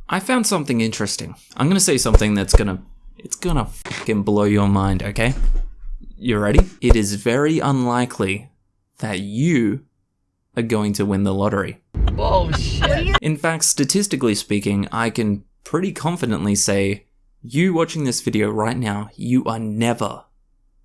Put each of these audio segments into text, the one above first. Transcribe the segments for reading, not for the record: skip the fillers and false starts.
I found something interesting. I'm gonna say something that's gonna fucking blow your mind, okay? You ready? It is very unlikely that you are going to win the lottery. Bullshit. In fact, statistically speaking, I can pretty confidently say you watching this video right now, you are never,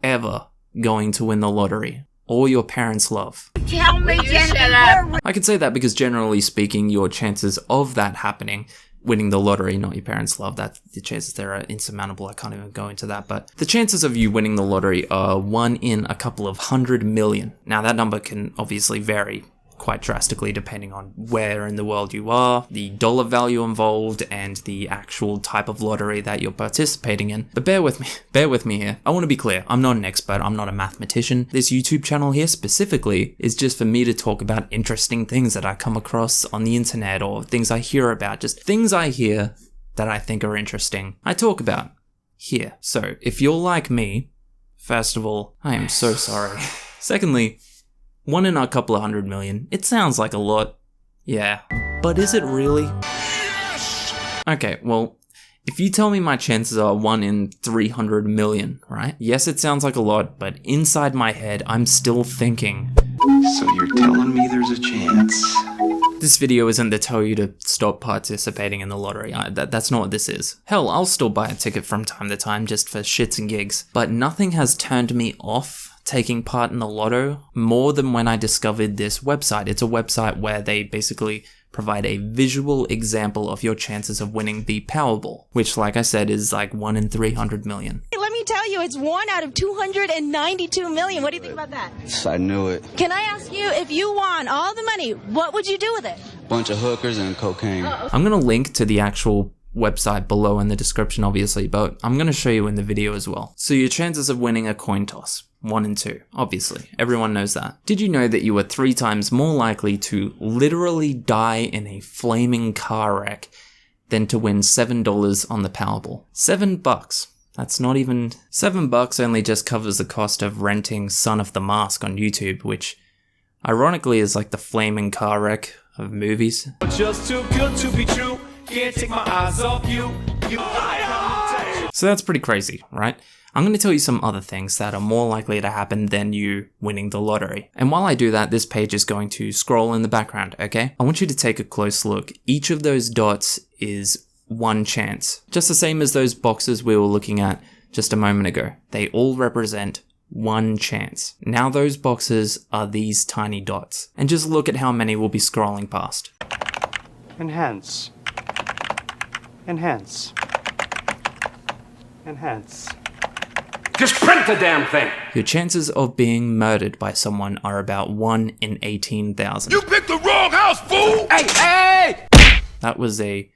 ever going to win the lottery. Or your parents' love. Tell me, Jennifer. I can say that because generally speaking, your chances of that happening, winning the lottery, not your parents' love, that the chances there are insurmountable. I can't even go into that, but the chances of you winning the lottery are 1 in a couple of 100 million. Now that number can obviously vary quite drastically depending on where in the world you are, the dollar value involved, and the actual type of lottery that you're participating in. But bear with me here. I want to be clear, I'm not an expert, I'm not a mathematician. This YouTube channel here specifically is just for me to talk about interesting things that I come across on the internet or things I hear about, just things I hear that I think are interesting. I talk about here. So if you're like me, first of all, I am so sorry. Secondly, 1 in a couple of 100 million. It sounds like a lot. Yeah. But is it really? Yes! Okay, well, if you tell me my chances are 1 in 300 million, right? Yes, it sounds like a lot, but inside my head, I'm still thinking. So you're telling me there's a chance? This video isn't to tell you to stop participating in the lottery. That's not what this is. Hell, I'll still buy a ticket from time to time just for shits and gigs. But nothing has turned me off taking part in the lotto more than when I discovered this website. It's a website where they basically provide a visual example of your chances of winning the Powerball, which, like I said, is like 1 in 300 million. Let me tell you, it's 1 out of 292 million. What do you think about that? I knew it. Can I ask you, if you won all the money, what would you do with it? Bunch of hookers and cocaine. I'm gonna link to the actual website below in the description, obviously, but I'm gonna show you in the video as well. So your chances of winning a coin toss, 1 in 2, obviously. Everyone knows that. Did you know that you are 3 times more likely to literally die in a flaming car wreck than to win $7 on the Powerball? $7. That's not even... $7 only just covers the cost of renting Son of the Mask on YouTube, which ironically is like the flaming car wreck of movies. Just too good to be true. Can't take my eyes off you. So that's pretty crazy, right? I'm going to tell you some other things that are more likely to happen than you winning the lottery. And while I do that, this page is going to scroll in the background, okay? I want you to take a close look. Each of those dots is 1 chance. Just the same as those boxes we were looking at just a moment ago. They all represent 1 chance. Now those boxes are these tiny dots. And just look at how many we'll be scrolling past. Enhance. Enhance. Enhance. Just print the damn thing. Your chances of being murdered by someone are about 1 in 18,000. You picked the wrong house, fool! Hey! That was a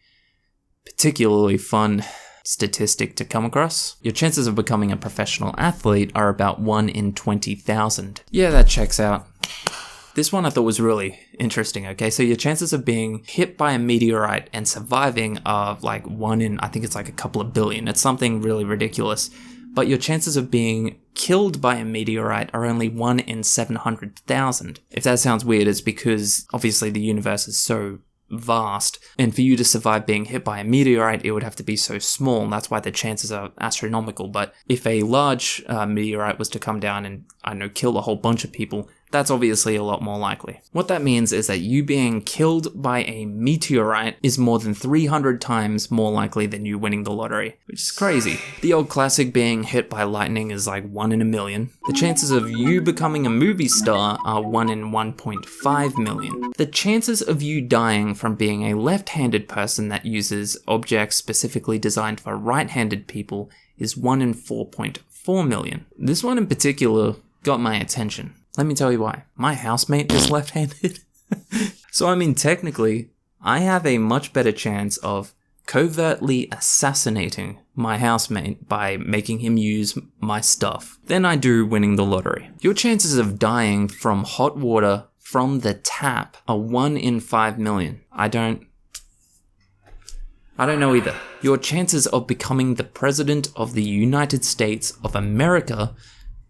particularly fun statistic to come across. Your chances of becoming a professional athlete are about 1 in 20,000. Yeah, that checks out. This one I thought was really interesting, okay? So your chances of being hit by a meteorite and surviving are like 1 in, I think it's like a couple of billion. It's something really ridiculous. But your chances of being killed by a meteorite are only 1 in 700,000. If that sounds weird, it's because obviously the universe is so vast, and for you to survive being hit by a meteorite, it would have to be so small, and that's why the chances are astronomical. But if a large meteorite was to come down and, I don't know, kill a whole bunch of people, that's obviously a lot more likely. What that means is that you being killed by a meteorite is more than 300 times more likely than you winning the lottery, which is crazy. The old classic being hit by lightning is like 1 in a million. The chances of you becoming a movie star are 1 in 1.5 million. The chances of you dying from being a left-handed person that uses objects specifically designed for right-handed people is 1 in 4.4 million. This one in particular got my attention. Let me tell you why. My housemate is left-handed. So I mean, technically, I have a much better chance of covertly assassinating my housemate by making him use my stuff than I do winning the lottery. Your chances of dying from hot water from the tap are 1 in 5 million. I don't know either. Your chances of becoming the President of the United States of America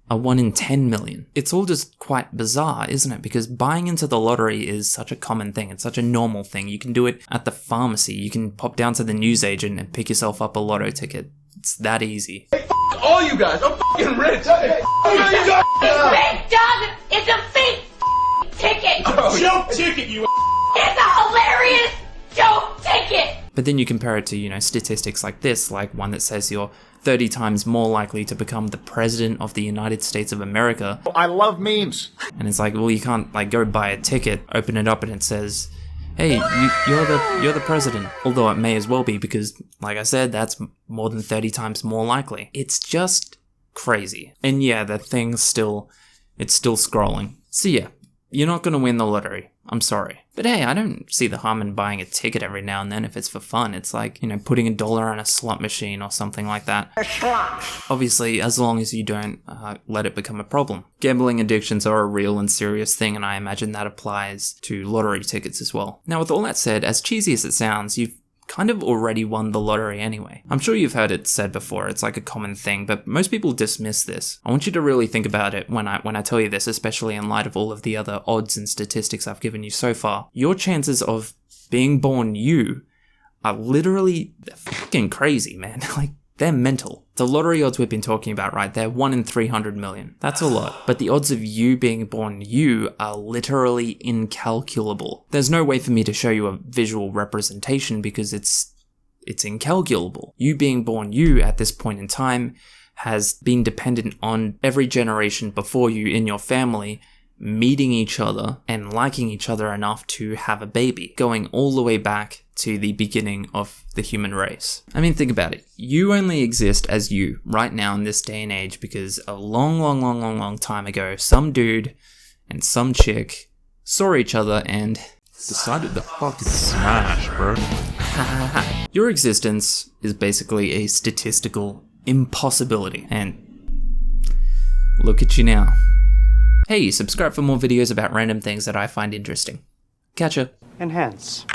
a 1 in 10 million. It's all just quite bizarre, isn't it? Because buying into the lottery is such a common thing. It's such a normal thing. You can do it at the pharmacy. You can pop down to the newsagent and pick yourself up a lotto ticket. It's that easy. Hey, all you guys, I'm fucking rich. Hey, Big Dog is a fake ticket. joke ticket, you. It's a hilarious joke ticket. But then you compare it to, you know, statistics like this, like one that says you're 30 times more likely to become the president of the United States of America. I love memes. And it's like, well, you can't like go buy a ticket, open it up, and it says, hey, you're the president. Although it may as well be, because like I said, that's more than 30 times more likely. It's just crazy. And yeah, the thing's it's still scrolling. So yeah, you're not gonna win the lottery. I'm sorry. But hey, I don't see the harm in buying a ticket every now and then if it's for fun. It's like, you know, putting $1 on a slot machine or something like that. Obviously, as long as you don't let it become a problem. Gambling addictions are a real and serious thing, and I imagine that applies to lottery tickets as well. Now, with all that said, as cheesy as it sounds, you've kind of already won the lottery anyway. I'm sure you've heard it said before, it's like a common thing, but most people dismiss this. I want you to really think about it when I tell you this, especially in light of all of the other odds and statistics I've given you so far. Your chances of being born you are literally fucking crazy, man. Like, they're mental. The lottery odds we've been talking about, right? They're 1 in 300 million. That's a lot. But the odds of you being born you are literally incalculable. There's no way for me to show you a visual representation because it's incalculable. You being born you at this point in time has been dependent on every generation before you in your family meeting each other and liking each other enough to have a baby, going all the way back to the beginning of the human race. I mean, think about it. You only exist as you right now in this day and age because a long time ago, some dude and some chick saw each other and decided to fucking smash, bro. Your existence is basically a statistical impossibility. And look at you now. Hey, subscribe for more videos about random things that I find interesting. Catcha. Enhance.